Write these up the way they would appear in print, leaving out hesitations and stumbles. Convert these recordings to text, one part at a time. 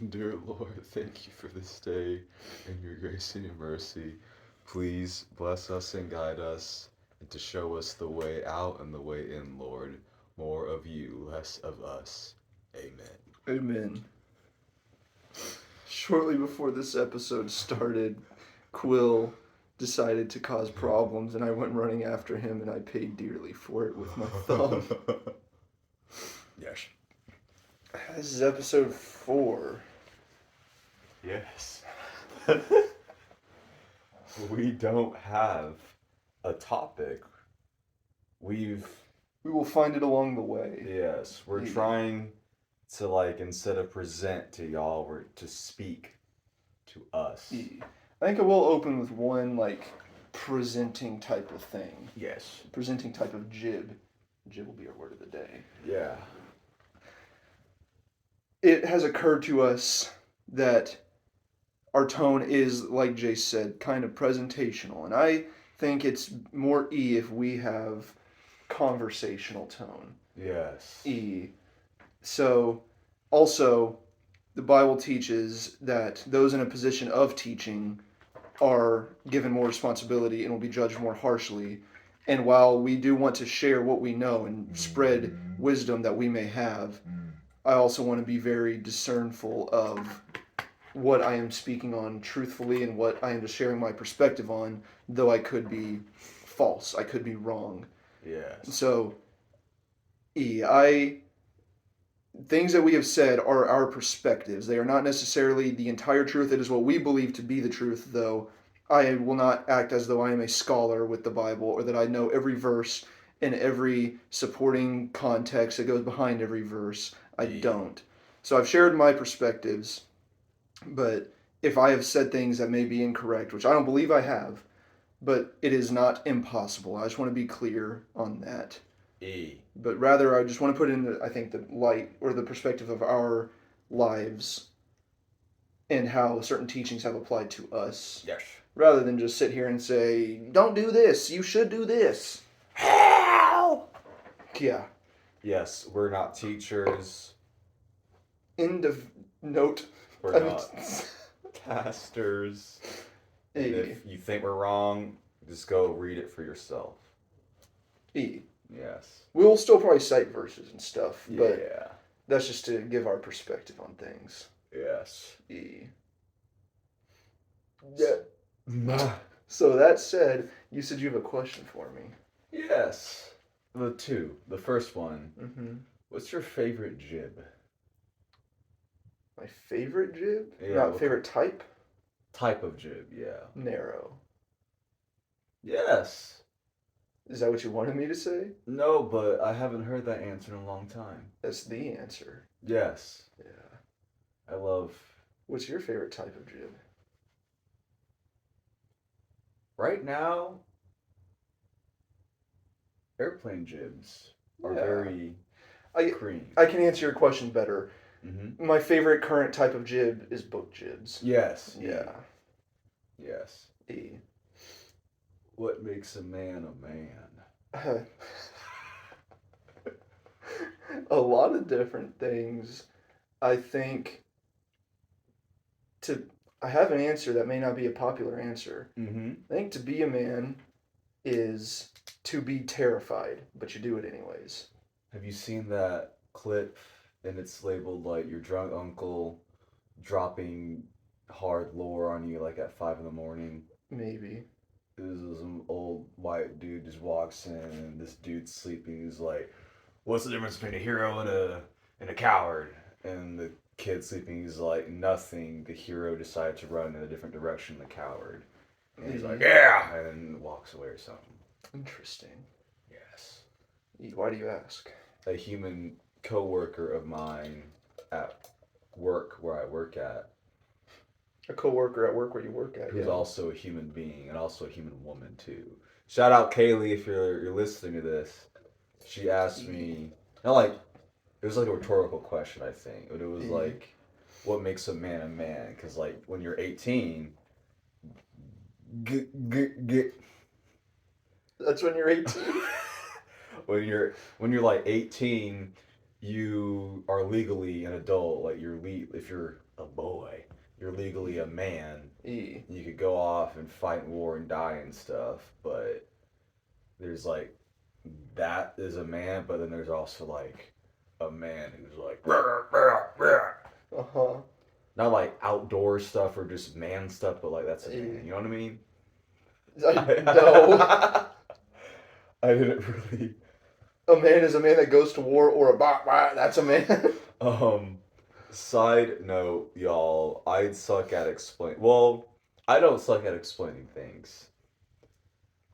Dear Lord, thank you for this day and your grace and your mercy. Please bless us and guide us, and to show us the way out and the way in, Lord. More of you, less of us. Amen. Amen. Shortly before this episode started, Quill decided to cause problems, and I went running after him, and I paid dearly for it with my thumb. Yes. This is episode 4. Yes. We don't have a topic. We will find it along the way. Yes, we're Yeah. trying to, instead of present to y'all, we're to speak to us. Yeah. I think I will open with one, presenting type of thing. Yes. Presenting type of jib. Jib will be our word of the day. Yeah. It has occurred to us that our tone is, like Jace said, kind of presentational. And I think it's more E if we have conversational tone. Yes. E. So, also, the Bible teaches that those in a position of teaching are given more responsibility and will be judged more harshly. And while we do want to share what we know and spread wisdom that we may have, I also want to be very discernful of what I am speaking on truthfully and what I am just sharing my perspective on, though I could be false, I could be wrong. Yes. So, things that we have said are our perspectives. They are not necessarily the entire truth. It is what we believe to be the truth, though I will not act as though I am a scholar with the Bible or that I know every verse and every supporting context that goes behind every verse. I don't. So I've shared my perspectives, but if I have said things that may be incorrect, which I don't believe I have, but it is not impossible. I just want to be clear on that. But rather, I just want to put in, the light or the perspective of our lives and how certain teachings have applied to us. Yes. Rather than just sit here and say, don't do this, you should do this. Hell! Yeah. Yes, we're not teachers. End of note. We're not pastors. E. And if you think we're wrong, just go read it for yourself. E. Yes. We will still probably cite verses and stuff, but yeah. That's just to give our perspective on things. Yes. E. Yeah. So that said, you said you have a question for me. Yes. The first one. Mm-hmm. What's your favorite jib? My favorite jib? Yeah. Not favorite type? Type of jib, yeah. Narrow. Yes. Is that what you wanted me to say? No, but I haven't heard that answer in a long time. That's the answer. Yes. Yeah. I love... What's your favorite type of jib? Right now, airplane jibs are very cream. I can answer your question better. Mm-hmm. My favorite current type of jib is book jibs. Yes. Yeah. Yes. E. What makes a man a man? A lot of different things. I think I have an answer that may not be a popular answer. Mm-hmm. I think to be a man is to be terrified, but you do it anyways. Have you seen that clip and it's labeled your drunk uncle dropping hard lore on you at 5 a.m? Maybe. This is some old white dude just walks in and this dude's sleeping. He's like, "What's the difference between a hero and a coward?" And the kid sleeping, he's like, "Nothing. The hero decided to run in a different direction than the coward." And he's like, "Yeah," and walks away or something. Interesting. Yes. Why do you ask? A human co-worker of mine at work where I work at. A co-worker at work where you work at. Who's also a human being and also a human woman too. Shout out Kaylee if you're listening to this. She asked me, it was a rhetorical question, I think. But it was what makes a man? Because when you're 18, That's when you're 18. when you're 18, you are legally an adult. If you're a boy. You're legally a man. E. You could go off and fight in war and die and stuff, but there's like that is a man, but then there's also like a man who's like Uh-huh. not like outdoor stuff or just man stuff, but like that's a man. You know what I mean? No. I didn't really. A man is a man that goes to war, or a that's a man. Side note, y'all, I'd suck at explain. Well, I don't suck at explaining things.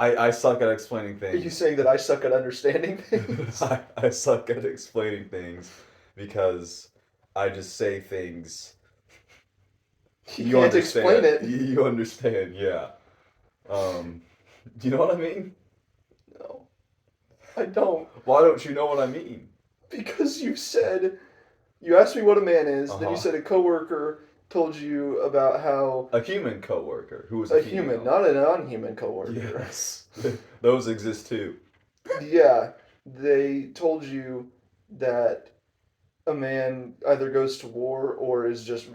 I suck at explaining Are you things. saying that I suck at understanding things? I suck at explaining things because I just say things. You can't explain it. You understand, yeah. Do you know what I mean? No, I don't. Why don't you know what I mean? Because you asked me what a man is, then you Uh-huh. said a coworker told you about how A human coworker who was a female. human, not a non-human coworker. Yes, those exist too. Yeah, they told you that a man either goes to war or is just.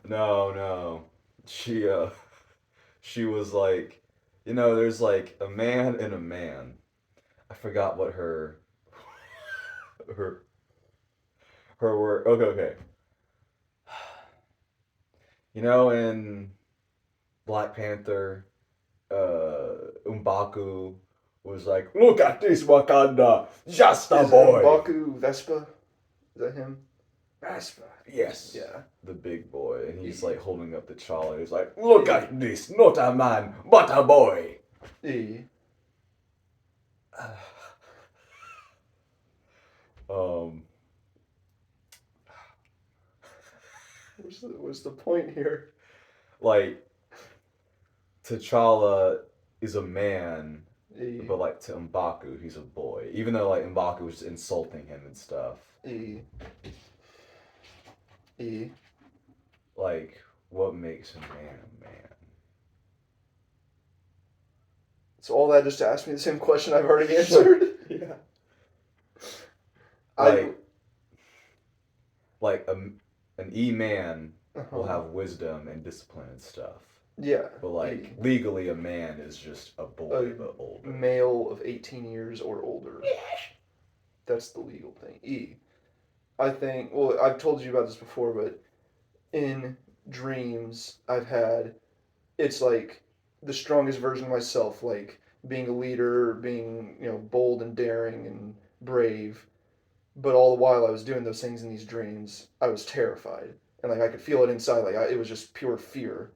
No. She was like, there's like a man and a man. I forgot what her her word. Okay. In Black Panther, M'Baku was like, "Look at this Wakanda, just a Is boy." M'Baku Vespa? Is that him? Vespa. Yes. Yeah. The big boy, and he's like holding up the T'Challa. He's like, "Look at this, not a man, but a boy." E. Um, What's the point here? like T'Challa is a man, E. but like to M'Baku, he's a boy. Even though like M'Baku was insulting him and stuff. E. E. Like, what makes a man a man? So all that just to ask me the same question I've already answered. Yeah. I. Like an E man Uh-huh. will have wisdom and discipline and stuff. Yeah. But like legally, a man is just a boy, but older. Male of 18 years or older. That's the legal thing. E. I think. Well, I've told you about this before, but in dreams I've had, it's like the strongest version of myself, like being a leader, being bold and daring and brave. But all the while I was doing those things in these dreams, I was terrified, and like I could feel it inside, like it was just pure fear.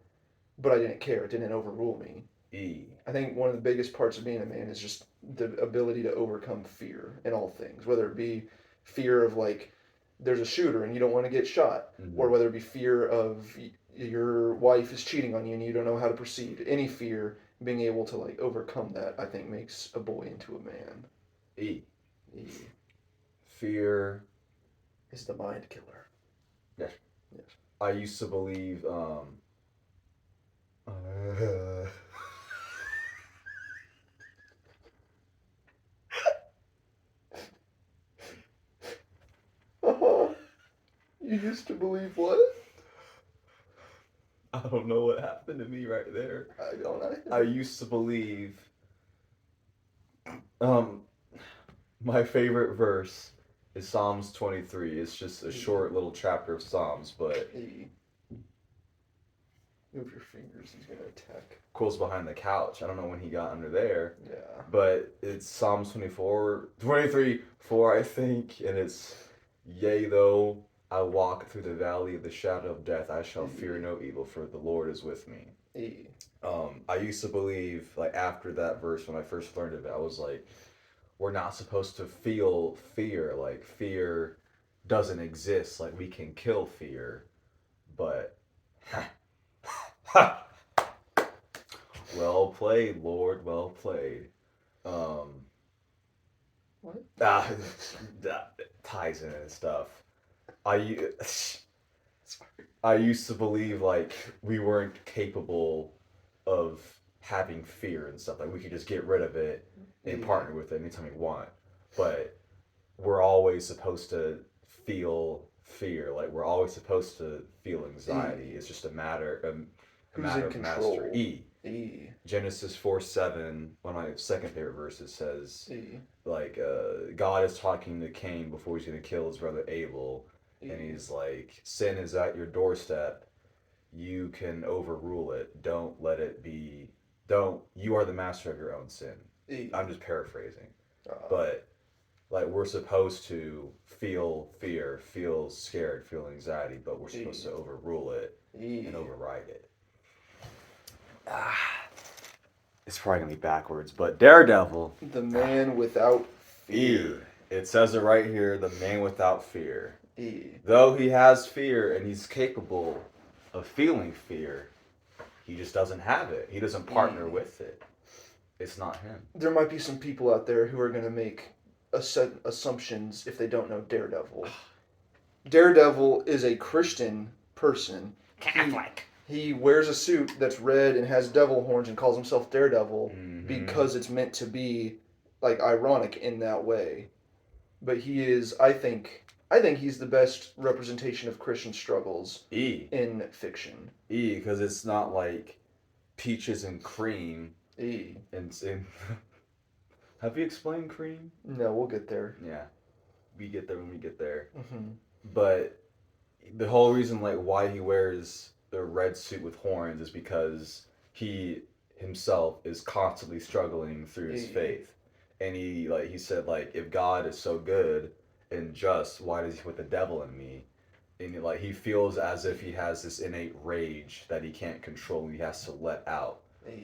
But I didn't care; it didn't overrule me. E. I think one of the biggest parts of being a man is just the ability to overcome fear in all things, whether it be fear of like there's a shooter and you don't want to get shot, or whether it be fear of your wife is cheating on you and you don't know how to proceed. Any fear, being able to like overcome that, I think makes a boy into a man. E. E. Fear is the mind killer. Yes. Yes. I used to believe. You used to believe what? I don't know what happened to me right there. I don't know. I used to believe. My favorite verse is Psalms 23. It's just a short little chapter of Psalms, but. Move your fingers, he's gonna attack. Cool's behind the couch. I don't know when he got under there. Yeah. But it's Psalms 23, 4, I think, and it's, "Yea, though I walk through the valley of the shadow of death, I shall fear no evil, for the Lord is with me." I used to believe, like, after that verse, when I first learned of it, I was like, we're not supposed to feel fear. Like, fear doesn't exist. Like, we can kill fear, but... Well played, Lord. Well played. What? That ties in and stuff. I used to believe like we weren't capable of having fear and stuff. Like we could just get rid of it and partner with it anytime we want. But we're always supposed to feel fear. Like we're always supposed to feel anxiety. It's just a matter Who's in of mastery. control? E. E. Genesis 4:7, one of my second favorite verses says, E. like, God is talking to Cain before he's going to kill his brother Abel. E. And he's like, sin is at your doorstep. You can overrule it. Don't let it be. Don't. You are the master of your own sin. E. I'm just paraphrasing. But, like, we're supposed to feel fear, feel scared, feel anxiety, but we're supposed to overrule it and override it. It's probably gonna be backwards, but Daredevil, the man without fear. It says it right here, the man without fear. E. Though he has fear and he's capable of feeling fear, he just doesn't have it. He doesn't partner with it. It's not him. There might be some people out there who are going to make assumptions if they don't know Daredevil. Daredevil is a Christian person. Catholic. He wears a suit that's red and has devil horns and calls himself Daredevil because it's meant to be like ironic in that way. But he is, I think he's the best representation of Christian struggles in fiction. Because it's not like peaches and cream. And have you explained cream? No, we'll get there. Yeah, we get there when we get there. Mm-hmm. But the whole reason, like, why he wears the red suit with horns is because he himself is constantly struggling through his faith, and he said, like, if God is so good and just, why does he put the devil in me? And like he feels as if he has this innate rage that he can't control and he has to let out,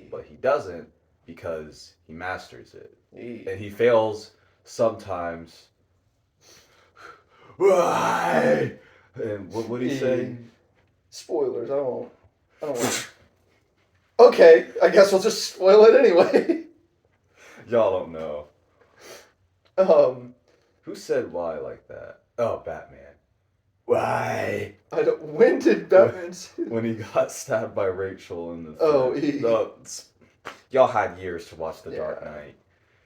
but he doesn't because he masters it, and he fails sometimes. Why? And what did he say? Spoilers. I don't want. Okay, I guess we'll just spoil it anyway. Y'all don't know. Who said why like that? Oh, Batman. Why? When did Batman say when he got stabbed by Rachel in the y'all had years to watch The Dark Knight.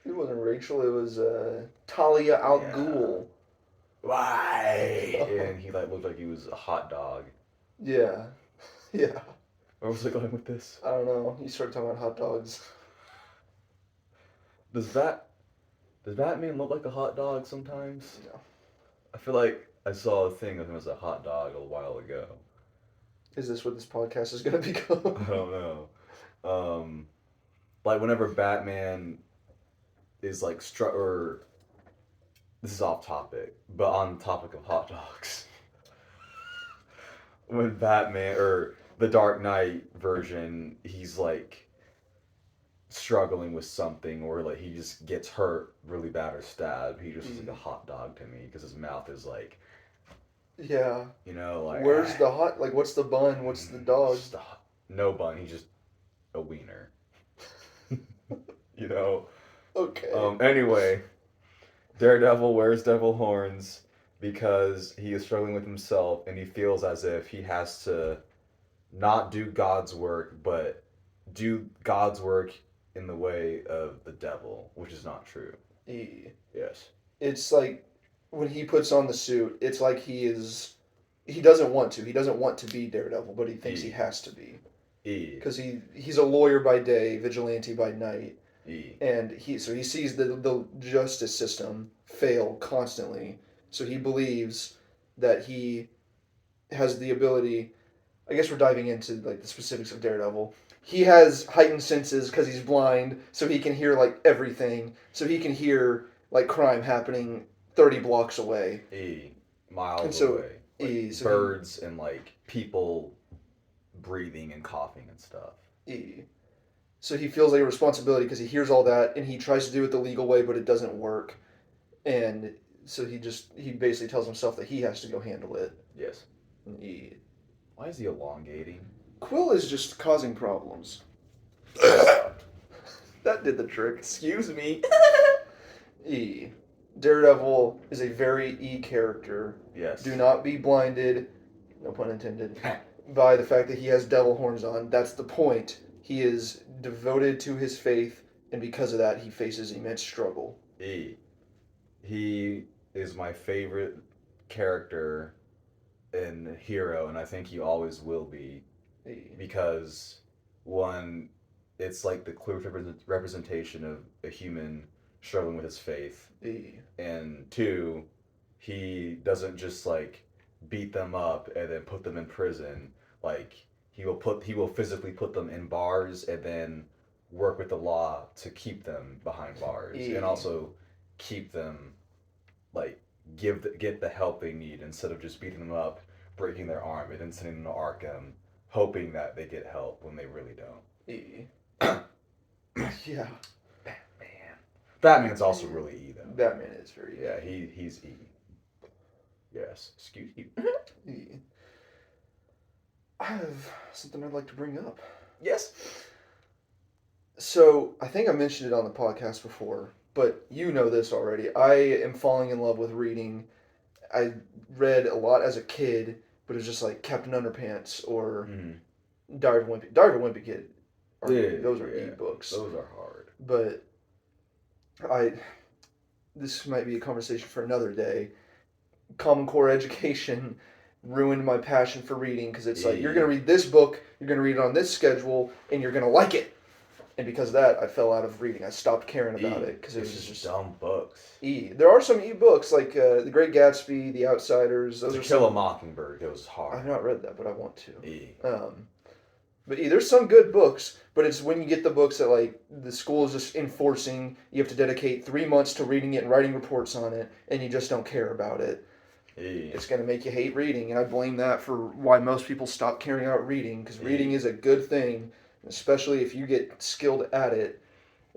It wasn't Rachel, it was Talia al Ghul. Why? And he looked like he was a hot dog. Yeah. Yeah. Where was I going with this? I don't know. You started talking about hot dogs. Does Batman look like a hot dog sometimes? No. I feel like I saw a thing of him as a hot dog a while ago. Is this what this podcast is going to become? I don't know. Like whenever Batman is like or this is off topic, but on the topic of hot dogs. When Batman or the Dark Knight version, he's like struggling with something, or like he just gets hurt really bad or stabbed. He just is like a hot dog to me because his mouth is like. Yeah. You know, like. Where's the hot? Like, what's the bun? What's the dog? No bun. He's just a wiener. You know. Okay. Anyway, Daredevil wears devil horns because he is struggling with himself, and he feels as if he has to not do God's work, but do God's work in the way of the devil, which is not true. Yes. It's like when he puts on the suit, it's like he doesn't want to. He doesn't want to be Daredevil, but he thinks he has to be. Because he's a lawyer by day, vigilante by night. And he sees the justice system fail constantly. So he believes that he has the ability. I guess we're diving into like the specifics of Daredevil. He has heightened senses because he's blind, so he can hear like everything. So he can hear like crime happening 30 blocks away. Miles away. Like birds and like people breathing and coughing and stuff. So he feels like a responsibility because he hears all that and he tries to do it the legal way, but it doesn't work. And so he basically tells himself that he has to go handle it. Yes. Why is he elongating? Quill is just causing problems. That did the trick. Excuse me. Daredevil is a very character. Yes. Do not be blinded, no pun intended, by the fact that he has devil horns on. That's the point. He is devoted to his faith, and because of that, he faces immense struggle. He is my favorite character and hero, and I think he always will be, E. because one, it's like the clear representation of a human struggling with his faith, E. and two, he doesn't just like beat them up and then put them in prison. Like he will physically put them in bars and then work with the law to keep them behind bars, E. and also keep them like get the help they need instead of just beating them up, breaking their arm, and then sending them to Arkham, hoping that they get help when they really don't. E. Yeah. Batman. Batman's also really E though. Batman is very Yeah, he's E. Yes. Excuse you. E. I have something I'd like to bring up. Yes. So, I think I mentioned it on the podcast before, but you know this already. I am falling in love with reading. I read a lot as a kid, but it was just like Captain Underpants or Diary of a Wimpy. Diary of a Wimpy Kid. Those are e-books. Those are hard. But this might be a conversation for another day. Common Core education ruined my passion for reading because it's like, you're going to read this book, you're going to read it on this schedule, and you're going to like it. And because of that, I fell out of reading. I stopped caring about it because it was just dumb books. There are some e-books like The Great Gatsby, The Outsiders. Those To are Kill a Mockingbird goes hard. I've not read that, but I want to. E. But there's some good books, but it's when you get the books that like the school is just enforcing, you have to dedicate 3 months to reading it and writing reports on it, and you just don't care about it. It's going to make you hate reading, and I blame that for why most people stop caring about reading, because reading is a good thing, especially if you get skilled at it.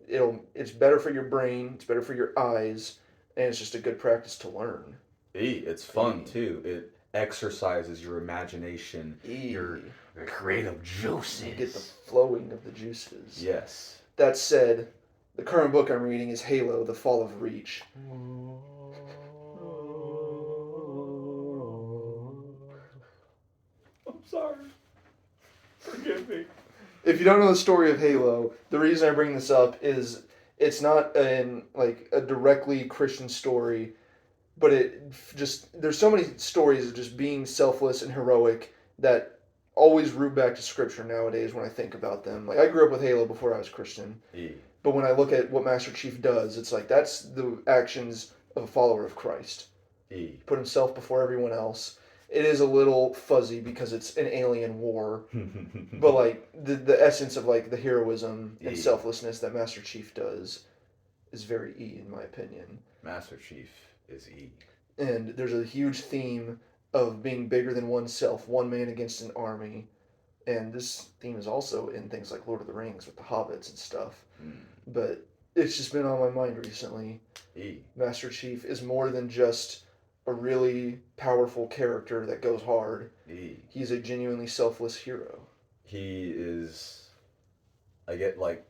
It's better for your brain, it's better for your eyes, and it's just a good practice to learn. It's fun too. It exercises your imagination, your creative juices. You get the flowing of the juices. Yes. That said, the current book I'm reading is Halo: The Fall of Reach. I'm sorry. Forgive me. If you don't know the story of Halo, the reason I bring this up is it's not a directly Christian story, but there's so many stories of just being selfless and heroic that always root back to scripture nowadays when I think about them. Like, I grew up with Halo before I was Christian, but when I look at what Master Chief does, it's like that's the actions of a follower of Christ. Put himself before everyone else. It is a little fuzzy because it's an alien war, but like the essence of like the heroism and selflessness that Master Chief does is very E in my opinion. Master Chief is E. And there's a huge theme of being bigger than oneself, one man against an army. And this theme is also in things like Lord of the Rings with the hobbits and stuff. But it's just been on my mind recently. Master Chief is more than just a really powerful character that goes hard. He's a genuinely selfless hero. He is. I get like,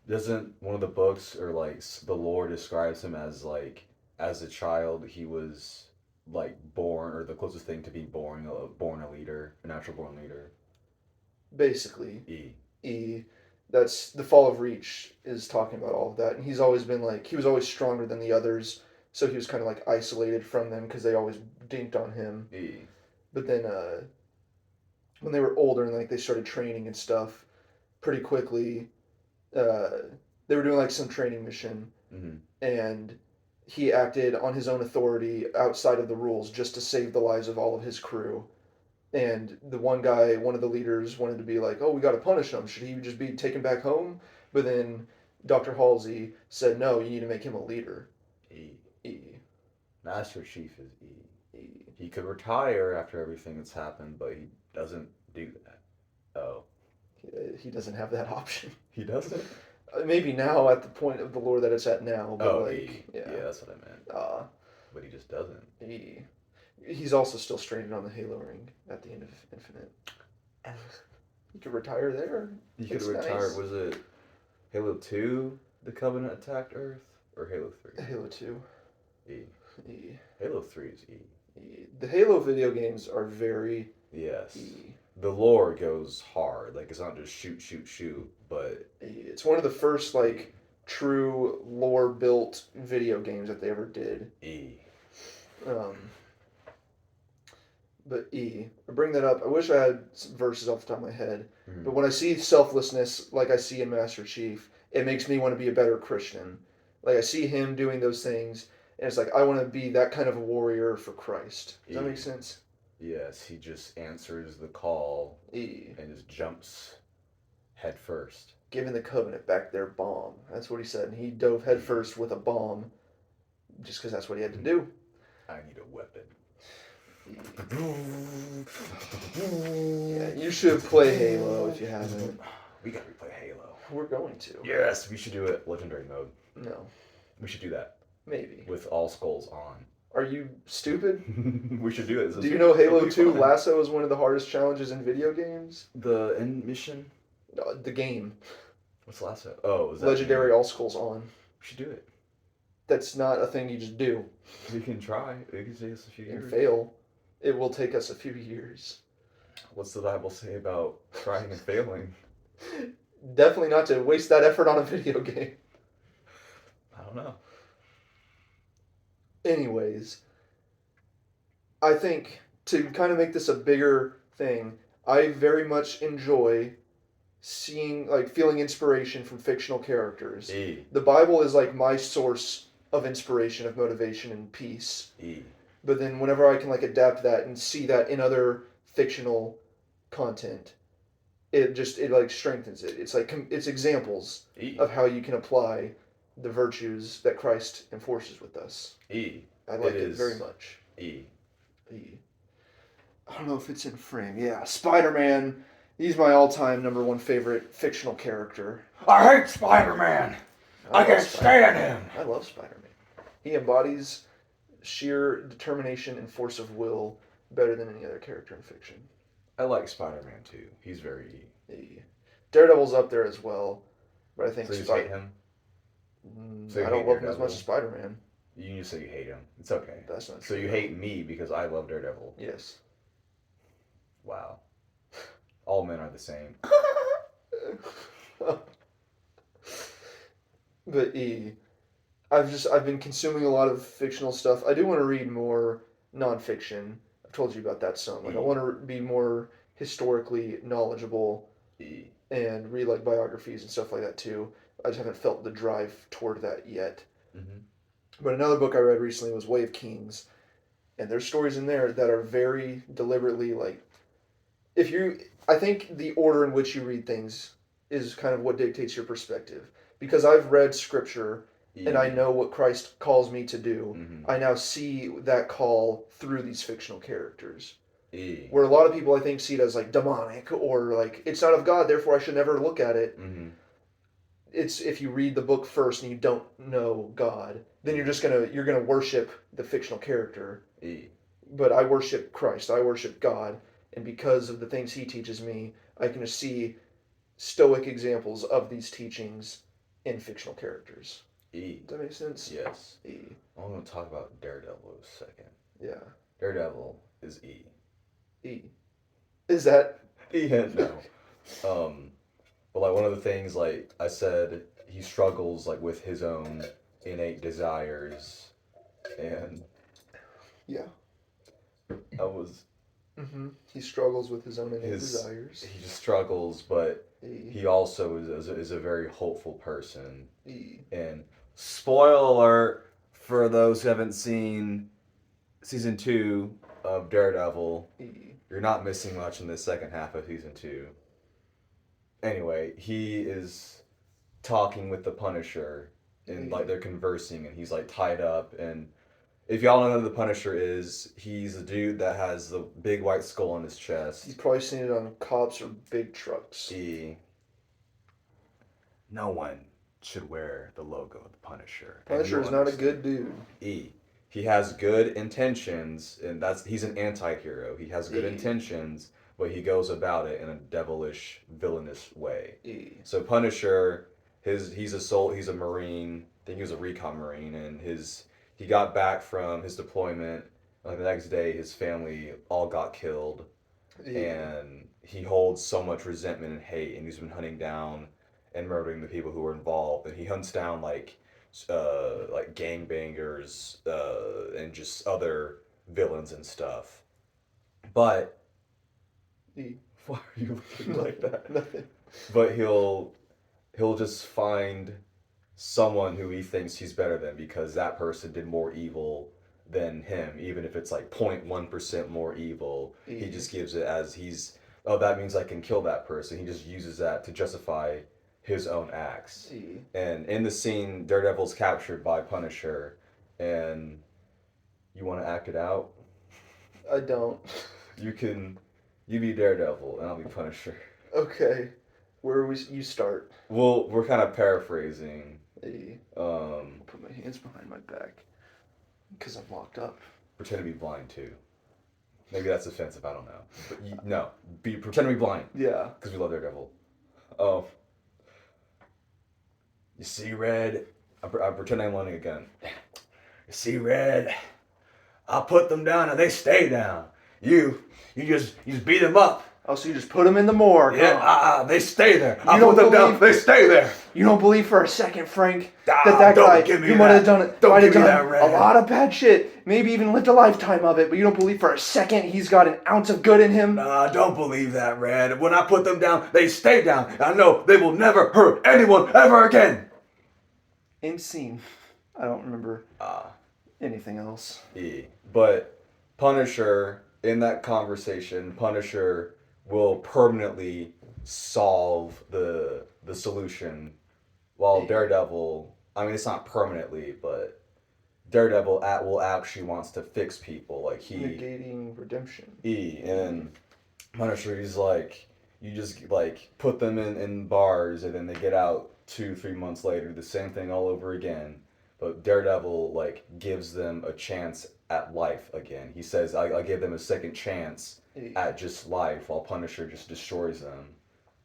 doesn't one of the books or like the lore describes him as like, as a child he was like born, or the closest thing to being born a leader, a natural born leader. Basically. E. That's the Fall of Reach is talking about all of that, and he's always been like, he was always stronger than the others. So he was kind of like isolated from them because they always dinked on him. But then when they were older and like they started training and stuff, pretty quickly, they were doing like some training mission, and he acted on his own authority outside of the rules just to save the lives of all of his crew. And the one guy, one of the leaders, wanted to be like, oh, we got to punish him. Should he just be taken back home? But then Dr. Halsey said, no, you need to make him a leader. E. Master Chief is E. He could retire after everything that's happened, but he doesn't do that. Oh. He doesn't have that option. He doesn't? Maybe now at the point of the lore that it's at now. But yeah, that's what I meant. But he just doesn't. He's also still stranded on the Halo ring at the end of Infinite. He could retire there. He could retire. Nice. Was it Halo 2, the Covenant attacked Earth? Or Halo 3? Halo 2. E. E. Halo 3 is E. The Halo video games are very yes. E. The lore goes hard. Like, it's not just shoot, but it's one of the first like true lore built video games that they ever did. But I bring that up. I wish I had some verses off the top of my head. Mm. But when I see selflessness, like I see in Master Chief, it makes me want to be a better Christian. Like I see him doing those things, and it's like I want to be that kind of a warrior for Christ. Does that make sense? Yes, he just answers the call E. and just jumps head first. Giving the Covenant back their bomb. That's what he said. And he dove headfirst with a bomb just because that's what he had to do. I need a weapon. Yeah, you should play Halo if you haven't. We gotta replay Halo. We're going to. Yes, we should do it legendary mode. No. We should do that. Maybe. With all skulls on. Are you stupid? We should do it. Do you know Halo 2 Lasso is one of the hardest challenges in video games? The end mission? No, the game. What's Lasso? Oh, is that Legendary all skulls on. We should do it. That's not a thing you just do. We can try. It can take us a few years. And fail. It will take us a few years. What's the Bible say about trying and failing? Definitely not to waste that effort on a video game. I don't know. Anyways, I think to kind of make this a bigger thing, I very much enjoy seeing, like, feeling inspiration from fictional characters. The Bible is like my source of inspiration, of motivation, and peace. But then whenever I can like adapt that and see that in other fictional content, it like strengthens it. It's like it's examples of how you can apply the virtues that Christ enforces with us. I like it very much. I don't know if it's in frame. Yeah, Spider-Man. He's my all-time number one favorite fictional character. I hate Spider-Man. I can't stand him. I love Spider-Man. He embodies sheer determination and force of will better than any other character in fiction. I like Spider-Man too. He's very Daredevil's up there as well, but I think so you hate him. I don't love him as much as Spider-Man. You just say you hate him. It's okay. That's not true. So you hate me because I love Daredevil. Yes. Wow. All men are the same. But I've been consuming a lot of fictional stuff. I do want to read more nonfiction. I've told you about that some. Like I want to be more historically knowledgeable and read like biographies and stuff like that too. I just haven't felt the drive toward that yet. Mm-hmm. But another book I read recently was Way of Kings, and there's stories in there that are very deliberately like, I think the order in which you read things is kind of what dictates your perspective. Because I've read scripture and I know what Christ calls me to do, I now see that call through these fictional characters. Where a lot of people, I think, see it as like demonic or like it's not of God, therefore I should never look at it. It's if you read the book first and you don't know God, then you're gonna worship the fictional character. But I worship Christ, I worship God, and because of the things He teaches me, I can just see stoic examples of these teachings in fictional characters. Does that make sense? Yes. I'm going to talk about Daredevil a second. Yeah. Daredevil is E. Is that? Yeah, no. But like one of the things, like I said, he struggles like with his own innate desires, and yeah, I was. He struggles with his own innate desires. He just struggles, but he also is a very hopeful person. And spoiler alert for those who haven't seen season 2 of Daredevil, you're not missing much in the second half of season 2. Anyway, he is talking with the Punisher, and like they're conversing, and he's like tied up. And if y'all know who the Punisher is, he's a dude that has the big white skull on his chest. You've probably seen it on cops or big trucks. No one should wear the logo of the Punisher. Punisher is not a good dude. He has good intentions, and he's an anti-hero. He has good intentions, but he goes about it in a devilish, villainous way. So Punisher, he's a Marine. I think he was a recon Marine, and he got back from his deployment. Like the next day, his family all got killed, and he holds so much resentment and hate, and he's been hunting down and murdering the people who were involved. And he hunts down like gangbangers and just other villains and stuff. But E. why are you looking like that? Nothing. But he'll just find someone who he thinks he's better than because that person did more evil than him, even if it's like 0.1% more evil. He E. just gives it as he's, oh, that means I can kill that person. He just uses that to justify his own acts. E. And in the scene, Daredevil's captured by Punisher, and you want to act it out? I don't. You be Daredevil, and I'll be Punisher. Okay. Where you start? Well, we're kind of paraphrasing. E. I'll Put my hands behind my back because I'm locked up. pretend to be blind too. Maybe that's offensive. I don't know. But no, pretend to be blind Yeah. because we love Daredevil. Oh, you see, Red. I pretend I'm learning again. You see, Red. I'll put them down and they stay down. You just beat them up. Oh, so you just put them in the morgue? Yeah, huh? they stay there. I don't put them down. believe- They stay there. You don't believe for a second, Frank, Ah, that don't guy give me who might have that. done it, Don't might have give me done that, Red. a lot of bad shit, maybe even lived a lifetime of it, but you don't believe for a second he's got an ounce of good in him? Nah, don't believe that, Red. When I put them down, they stay down. I know they will never hurt anyone ever again. End scene. I don't remember Ah, anything else. But Punisher, in that conversation, Punisher will permanently solve the solution, while Daredevil, I mean, it's not permanently, but Daredevil will actually wants to fix people. Like Negating redemption. And Punisher, he's like, you just like put them in bars and then they get out 2-3 months later, the same thing all over again. But Daredevil like gives them a chance at life again. He says, I give them a second chance at just life, while Punisher just destroys them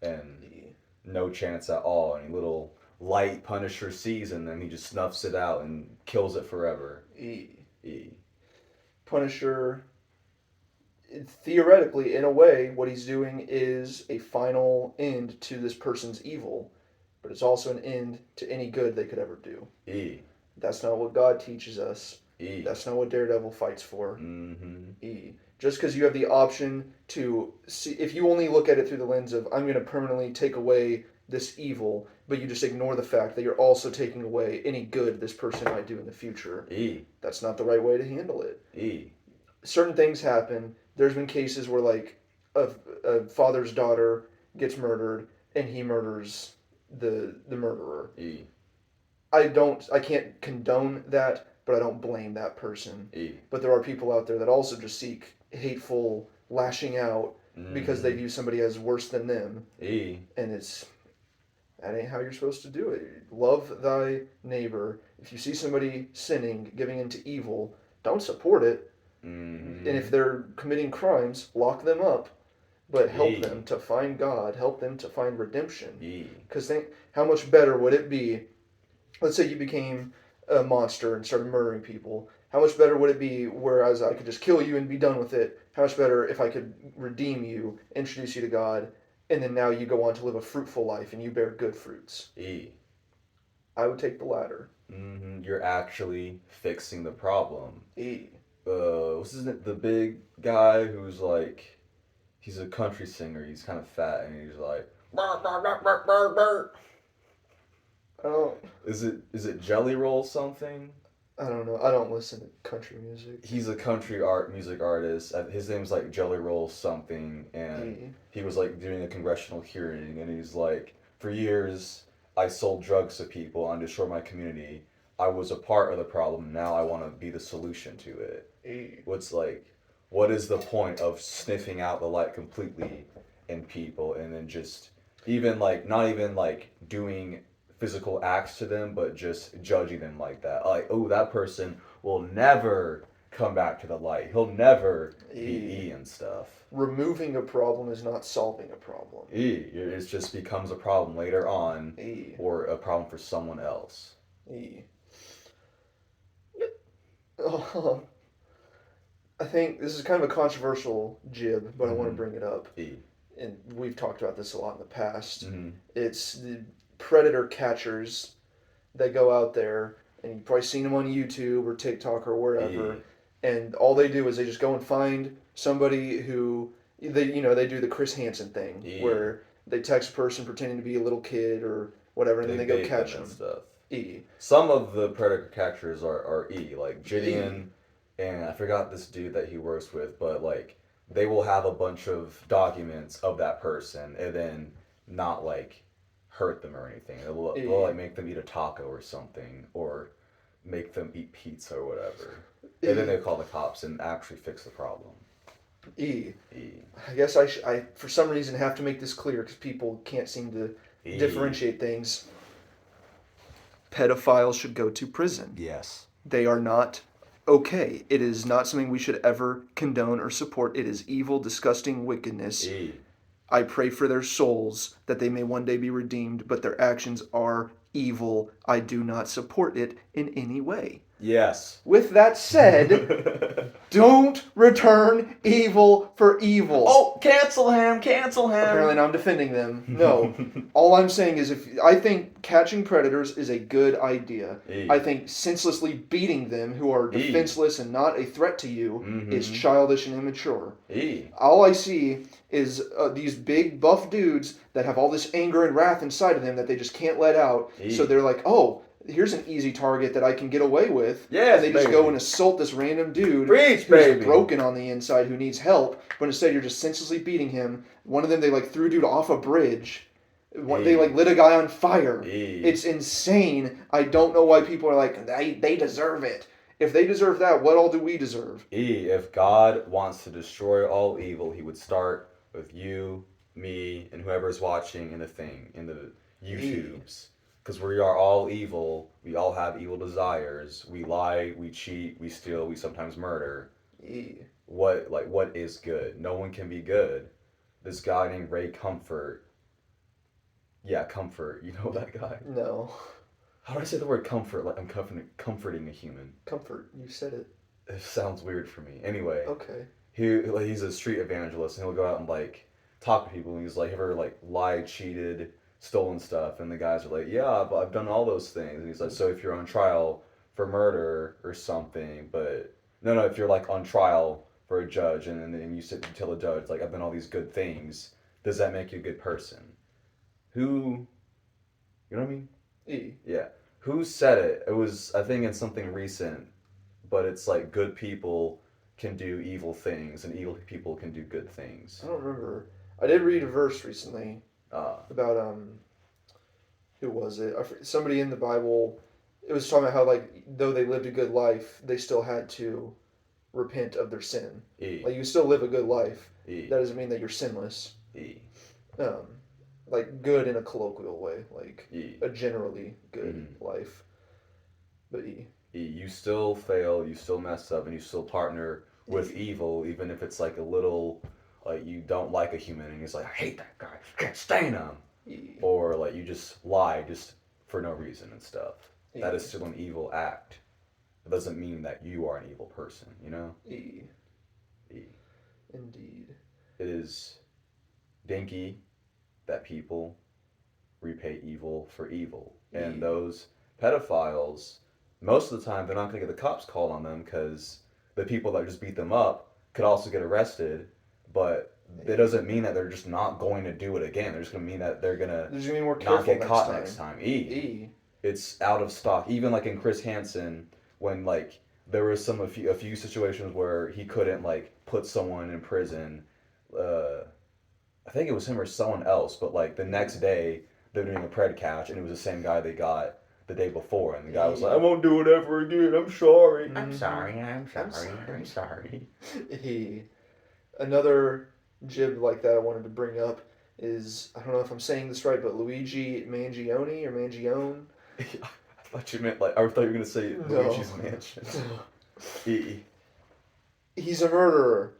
and no chance at all. Any little light Punisher sees in them, he just snuffs it out and kills it forever. Punisher, theoretically, in a way, what he's doing is a final end to this person's evil, but it's also an end to any good they could ever do. That's not what God teaches us. That's not what Daredevil fights for. Just because you have the option to see, if you only look at it through the lens of, I'm going to permanently take away this evil, but you just ignore the fact that you're also taking away any good this person might do in the future. That's not the right way to handle it. Certain things happen. There's been cases where, like, a father's daughter gets murdered and he murders the murderer. I can't condone that, but I don't blame that person. But there are people out there that also just seek hateful lashing out because they view somebody as worse than them. And that ain't how you're supposed to do it. Love thy neighbor. If you see somebody sinning, giving into evil, don't support it. And if they're committing crimes, lock them up. But help them to find God. Help them to find redemption. Because think, how much better would it be, let's say you became a monster and started murdering people. How much better would it be whereas I could just kill you and be done with it? How much better if I could redeem you, introduce you to God, and then now you go on to live a fruitful life and you bear good fruits? I would take the latter. You're actually fixing the problem. E. What's his name? The big guy who's like, he's a country singer. He's kind of fat and he's like, burr, burr, burr, burr, burr, burr. Oh. Is it Jelly Roll something? I don't know. I don't listen to country music. He's a country music artist. His name's like Jelly Roll something, and he was like doing a congressional hearing, and he's like, for years I sold drugs to people and destroyed my community. I was a part of the problem. Now I want to be the solution to it. What is the point of sniffing out the light completely in people and then just even like not even like doing physical acts to them, but just judging them like that. Like, oh, that person will never come back to the light. He'll never be and stuff. Removing a problem is not solving a problem. It just becomes a problem later on, or a problem for someone else. I think this is kind of a controversial jib, but I want to bring it up. And we've talked about this a lot in the past. It's the predator catchers that go out there, and you've probably seen them on YouTube or TikTok or wherever, and all they do is they just go and find somebody who they do the Chris Hansen thing E. where they text a person pretending to be a little kid or whatever, and then they go bait catch them them. and stuff. E. Some of the predator catchers are E, like Gideon, and I forgot this dude that he works with, but like they will have a bunch of documents of that person and then not like hurt them or anything. They'll like make them eat a taco or something, or make them eat pizza or whatever. And then they call the cops and actually fix the problem. E. E. I guess I for some reason have to make this clear because people can't seem to differentiate things. Pedophiles should go to prison. Yes. They are not okay. It is not something we should ever condone or support. It is evil, disgusting wickedness. E. I pray for their souls that they may one day be redeemed, but their actions are evil. I do not support it in any way. Yes. With that said, don't return evil for evil. Oh, cancel him! Cancel him! Apparently now I'm defending them. No. All I'm saying is I think catching predators is a good idea. I think senselessly beating them who are defenseless and not a threat to you is childish and immature. All I see is these big buff dudes that have all this anger and wrath inside of them that they just can't let out. So they're like, oh, here's an easy target that I can get away with. Yes, and they just go and assault this random dude who's broken on the inside who needs help, but instead you're just senselessly beating him. One of them, they like threw a dude off a bridge. They like lit a guy on fire. It's insane. I don't know why people are like, they deserve it. If they deserve that, what all do we deserve? If God wants to destroy all evil, he would start with you, me, and whoever's watching in the YouTubes. Because we are all evil. We all have evil desires. We lie, we cheat, we steal, we sometimes murder. What is good? No one can be good. This guy named Ray Comfort. Yeah, Comfort. You know that guy? No. How do I say the word comfort? Like I'm comforting a human. Comfort. You said it. It sounds weird for me. Anyway. Okay. He's a street evangelist, and he'll go out and like talk to people. And he's like, ever like lied, cheated, stolen stuff, and the guys are like, yeah, but I've done all those things. And he's like, so if you're on trial for murder or something, but no, if you're like on trial for a judge, and then you tell the judge like, I've done all these good things, does that make you a good person? Who, you know what I mean? Yeah. Who said it? It was, I think, in something recent, but it's like good people can do evil things and evil people can do good things. I don't remember. I did read a verse recently about who was it? Somebody in the Bible. It was talking about how like though they lived a good life, they still had to repent of their sin. Like you still live a good life. That doesn't mean that you're sinless. Like good in a colloquial way, like a generally good life. But you still fail, you still mess up, and you still partner with evil, even if it's like a little, like you don't like a human, and he's like, I hate that guy, I can't stand him. Or like you just lie just for no reason and stuff. That is still an evil act. It doesn't mean that you are an evil person, you know? Indeed. It is dinky that people repay evil for evil. And those pedophiles, most of the time, they're not going to get the cops called on them because the people that just beat them up could also get arrested. But that doesn't mean that they're just not going to do it again. They're just going to mean that they're going to not get caught next time. It's out of stock. Even like in Chris Hansen, when like there was a few situations where he couldn't like put someone in prison. I think it was him or someone else, but like the next day they're doing a pred catch and it was the same guy they got the day before, and the guy was like, I won't do it ever again, I'm sorry. I'm sorry. Another jib like that I wanted to bring up is, I don't know if I'm saying this right, but Luigi Mangione or Mangione. I thought you meant like, I thought you were going to say Luigi's Mansion. He's a murderer.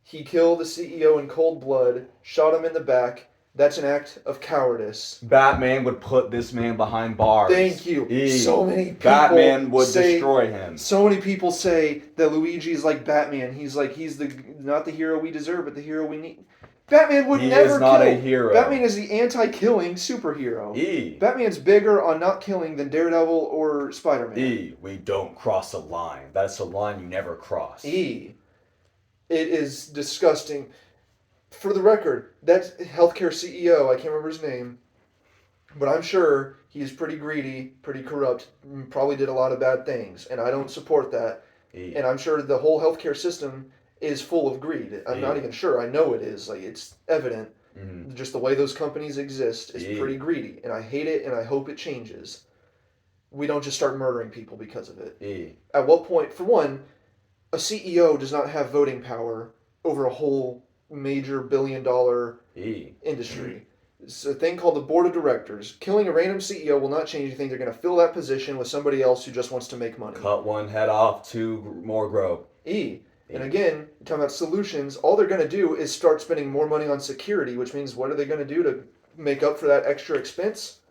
He killed the CEO in cold blood, shot him in the back. That's an act of cowardice. Batman would put this man behind bars. Thank you. So many people Batman would destroy him. So many people say that Luigi is like Batman. He's not the hero we deserve, but the hero we need. Batman would never kill. He is not a hero. Batman is the anti-killing superhero. Batman's bigger on not killing than Daredevil or Spider-Man. We don't cross a line. That's a line you never cross. It is disgusting. For the record, that healthcare CEO, I can't remember his name, but I'm sure he's pretty greedy, pretty corrupt, probably did a lot of bad things, and I don't support that. E. And I'm sure the whole healthcare system is full of greed. I'm not E. even sure. I know it is. Like it's evident. Mm-hmm. Just the way those companies exist is pretty E. greedy, and I hate it, and I hope it changes. We don't just start murdering people because of it. E. At what point, for one, a CEO does not have voting power over a whole major billion-dollar E. industry. It's a thing called the board of directors. Killing a random CEO will not change anything. They're going to fill that position with somebody else who just wants to make money. Cut one head off, two more grow. E. And again, talking about solutions, all they're going to do is start spending more money on security, which means what are they going to do to make up for that extra expense?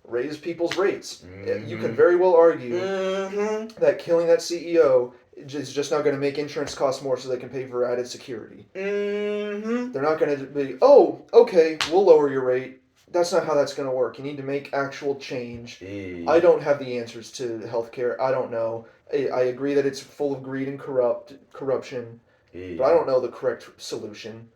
Raise people's rates. Mm-hmm. You can very well argue Mm-hmm. that killing that CEO is just not going to make insurance cost more so they can pay for added security. Mm-hmm. They're not going to be, oh, okay, we'll lower your rate. That's not how that's going to work. You need to make actual change. E. I don't have the answers to healthcare. I don't know. I agree that it's full of greed and corruption, E. but I don't know the correct solution.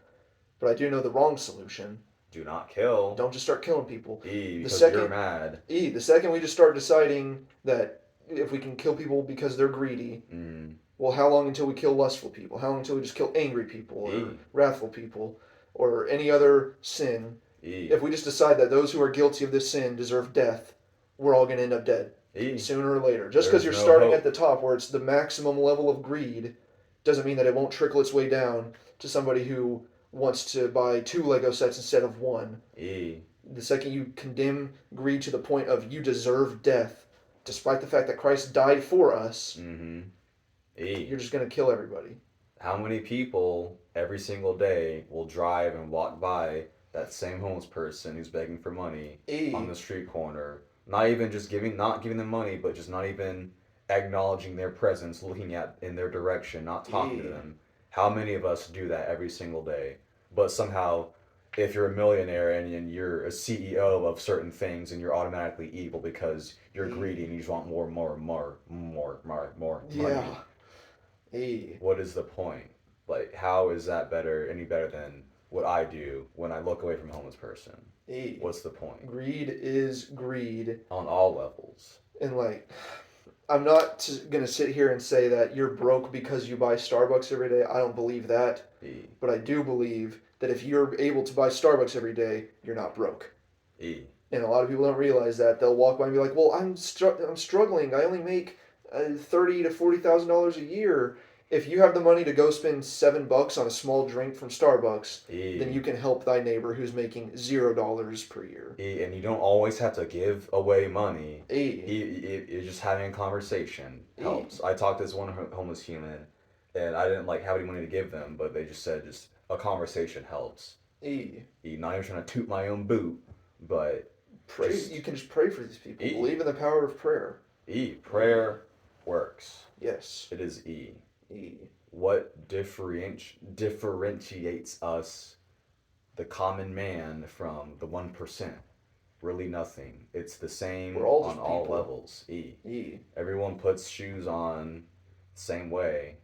But I do know the wrong solution. Do not kill. Don't just start killing people. E. Because second- you're mad. The second we just start deciding that if we can kill people because they're greedy, well, how long until we kill lustful people? How long until we just kill angry people or wrathful people or any other sin? If we just decide that those who are guilty of this sin deserve death, we're all going to end up dead sooner or later. Just because you're starting at the top where it's the maximum level of greed doesn't mean that it won't trickle its way down to somebody who wants to buy 2 Lego sets instead of 1. The second you condemn greed to the point of you deserve death, despite the fact that Christ died for us, you're just going to kill everybody. How many people every single day will drive and walk by that same homeless person who's begging for money on the street corner? Not even just not giving them money, but just not even acknowledging their presence, looking at in their direction, not talking to them. How many of us do that every single day? But somehow, if you're a millionaire and you're a CEO of certain things, and you're automatically evil because you're greedy and you just want more money. What is the point? Like, how is that any better than what I do when I look away from a homeless person? What's the point? Greed is greed. On all levels. And I'm not going to sit here and say that you're broke because you buy Starbucks every day. I don't believe that. But I do believe that if you're able to buy Starbucks every day, you're not broke. And a lot of people don't realize that. They'll walk by and be like, well, I'm struggling. I only make $30,000 to $40,000 a year. If you have the money to go spend $7 on a small drink from Starbucks, then you can help thy neighbor who's making $0 per year. And you don't always have to give away money. You're just having a conversation helps. I talked to this one homeless human, and I didn't have any money to give them, but they just said just a conversation helps. Not even trying to toot my own boot, but pray. You can just pray for these people. Believe in the power of prayer. Prayer works. Yes. It is What differentiates us, the common man, from the 1%? Really nothing. It's the same on all levels. Everyone puts shoes on the same way.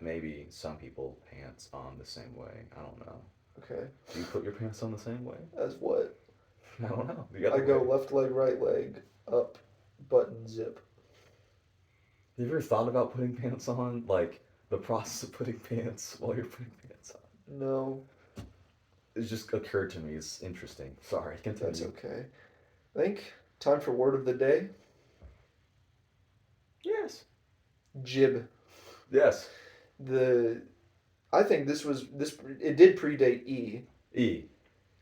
Maybe some people pants on the same way. I don't know. Okay. Do you put your pants on the same way? As what? I don't know. I go left leg, right leg, up, button, zip. Have you ever thought about putting pants on? Like, the process of putting pants while you're putting pants on? No. It just occurred to me. It's interesting. Sorry, continue. That's okay. I think time for word of the day. Yes. Jib. Yes. I think it did predate E.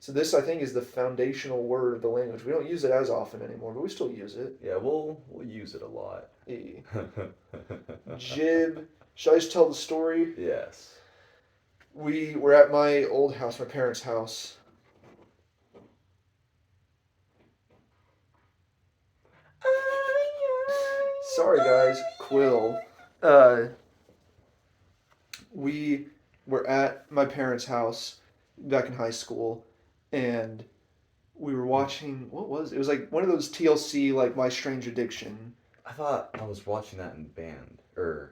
So this, I think, is the foundational word of the language. We don't use it as often anymore, but we still use it. Yeah, we'll use it a lot. Jib. Should I just tell the story? Yes. We were at my old house, my parents' house. Sorry, guys. Quill. We were at my parents' house back in high school, and we were watching, what was it? It was like one of those TLC, like My Strange Addiction. I thought I was watching that in band. It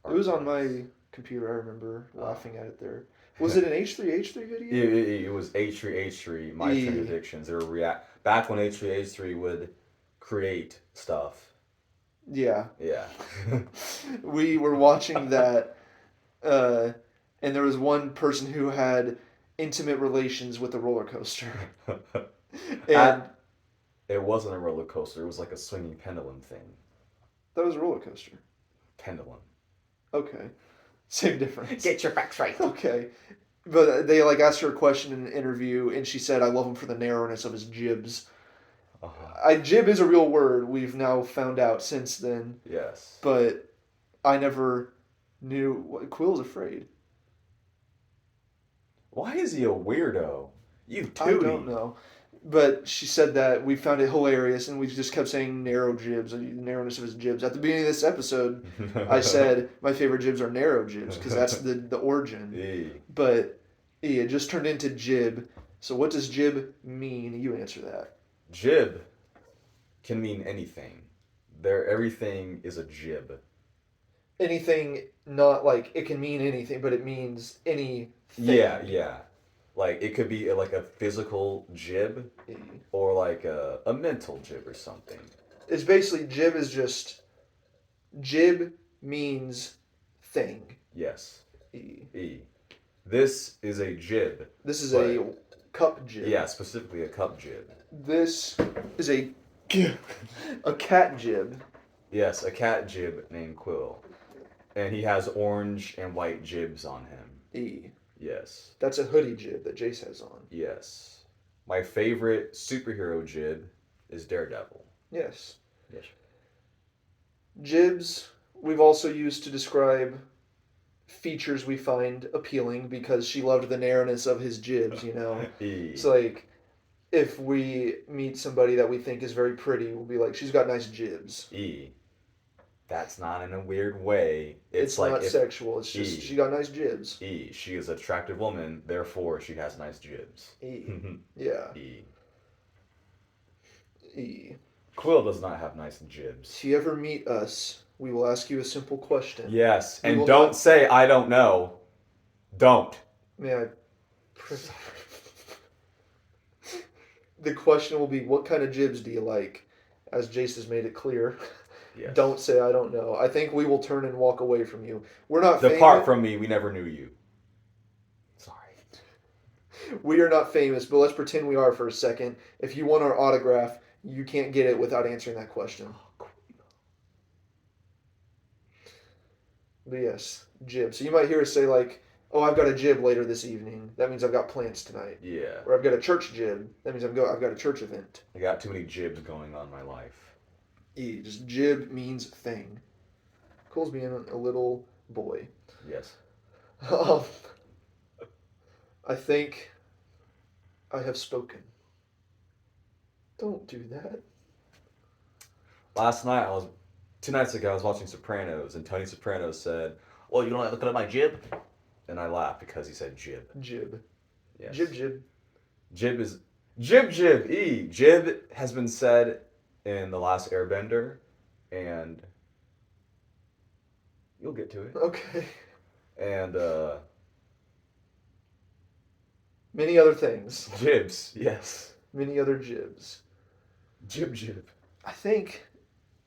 was on my computer. I remember Oh. laughing at it there. Was it an H3H3 video? It was H3H3, My Strange Addictions. They were back when H3H3 would create stuff. Yeah. Yeah. We were watching that, uh, and there was one person who had intimate relations with a roller coaster. And it wasn't a roller coaster. It was like a swinging pendulum thing. that was a roller coaster. Pendulum. Okay. Same difference. Get your facts right. Okay. But they like asked her a question in an interview, and she said, "I love him for the narrowness of his jibs." Jib is a real word. We've now found out since then. Yes. But I never knew. Quill's afraid. Why is he a weirdo? You tootie. I don't know. But she said that we found it hilarious, and we just kept saying narrow jibs, the narrowness of his jibs. At the beginning of this episode, I said my favorite jibs are narrow jibs because that's the origin. But it just turned into jib. So what does jib mean? You answer that. Jib can mean anything. Everything is a jib. Anything, not like it can mean anything, but it means anything. Yeah. Like it could be like a physical jib or like a mental jib or something. It's basically jib means thing. Yes. This is a jib. This is a cup jib. Yeah, specifically a cup jib. This is a cat jib. Yes, a cat jib named Quill. And he has orange and white jibs on him. Yes. That's a hoodie jib that Jace has on. Yes. My favorite superhero jib is Daredevil. Yes. Yes. Jibs we've also used to describe features we find appealing because she loved the narrowness of his jibs, you know? It's like if we meet somebody that we think is very pretty, we'll be like, she's got nice jibs. That's not in a weird way. It's like not sexual. It's just she got nice jibs. She is an attractive woman, therefore she has nice jibs. Yeah. Quill does not have nice jibs. If you ever meet us, we will ask you a simple question. Yes, and don't say I don't know. Don't. May I? The question will be, what kind of jibs do you like? As Jace has made it clear. Yes. Don't say I don't know. I think we will turn and walk away from you. We're not Depart from me, we never knew you. Sorry. We are not famous, but let's pretend we are for a second. If you want our autograph, you can't get it without answering that question. But yes, jib. So you might hear us say like, oh, I've got a jib later this evening. That means I've got plans tonight. Yeah. Or I've got a church jib. That means I've got a church event. I got too many jibs going on in my life. Just jib means thing. Cole's being a little boy. Yes. I think I have spoken. Don't do that. Two nights ago, I was watching Sopranos, and Tony Soprano said, "Well, you don't like looking at my jib?" And I laughed because he said jib. Jib. Yes. Jib. Jib is jib. Jib has been said in The Last Airbender, and you'll get to it. Okay. And many other things. Jibs, yes. Many other jibs. Jib. I think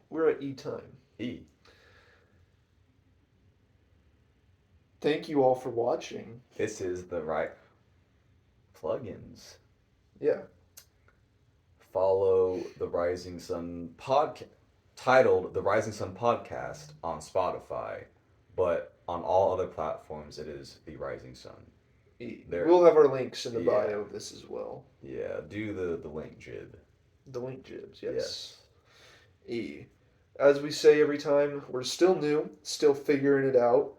we're at E time. Thank you all for watching. This is the right plugins. Yeah. Follow the Rising Sun podcast, titled The Rising Sun Podcast on Spotify, but on all other platforms it is The Rising Sun. We'll have our links in the bio of this as well. Yeah, do the link jib. The link jibs, yes. As we say every time, we're still new, still figuring it out,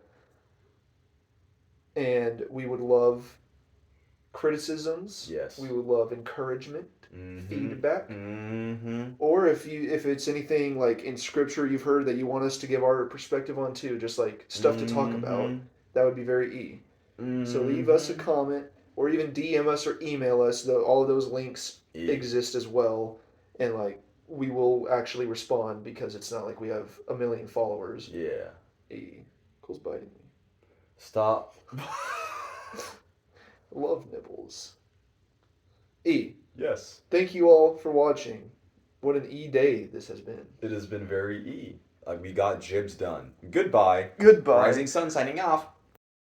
and we would love criticisms. Yes. We would love encouragement. Feedback, Mm-hmm. or if it's anything like in scripture you've heard that you want us to give our perspective on too, just like stuff to talk about, that would be very So leave us a comment or even DM us or email us. All of those links exist as well, and like we will actually respond because it's not like we have a million followers. Yeah. Cole's biting me. Stop. Love nibbles. E. Yes. Thank you all for watching. What an E day this has been. It has been very E. We got jibs done. Goodbye. Goodbye. Rising Sun signing off.